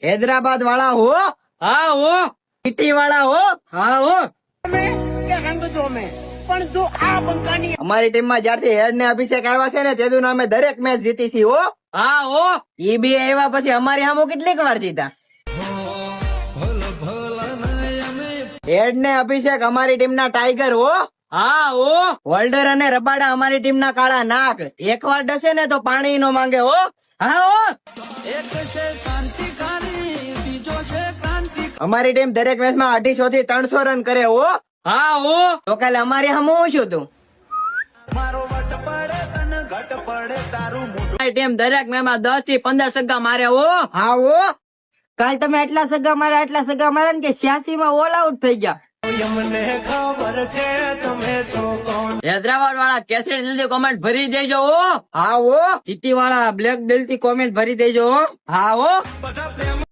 हैदराबाद वाला हो? हाँ हो। सिटी वाला हो? हाँ हो। અમારી ટીમમાં જ્યારથી હેડ ને અભિષેક આવ્યા છે ને તેનું અમે દરેક મેચ જીતી છી હો. હા હો. ઈ બી આવ્યા પછી અમારી સામુ કેટલીક વાર જીતા. હેડ ને અભિષેક અમારી ટીમના ટાઈગર હો. હા હો. વોલ્ડર અને રબાડા અમારી ટીમના કાળા નાગ. એકવાર ડસે ને તો પાણી નો માંગે હો. હા હો. એક છે શાંતિકારી, બીજો છે ક્રાંતિ. અમારી ટીમ દરેક મેચમાં 250 થી 300 રન કરે હો. હા હો. તો કાલે અમારી સામુ શું તું? ટીમ દરેક મેચમાં 10 થી 15 છગ્ગા મારે હો. હા હો. કાલ તમે એટલા છગ્ગા માર્યા ને કે 86 માં ઓલ આઉટ થઈ ગયા. હૈદરાબાદ વાળા કેસરી દિલ થી કોમેન્ટ ભરી દેજો હો. હા હો. સિટી વાળા બ્લેક દિલ થી કોમેન્ટ ભરી દેજો હો. હા હો.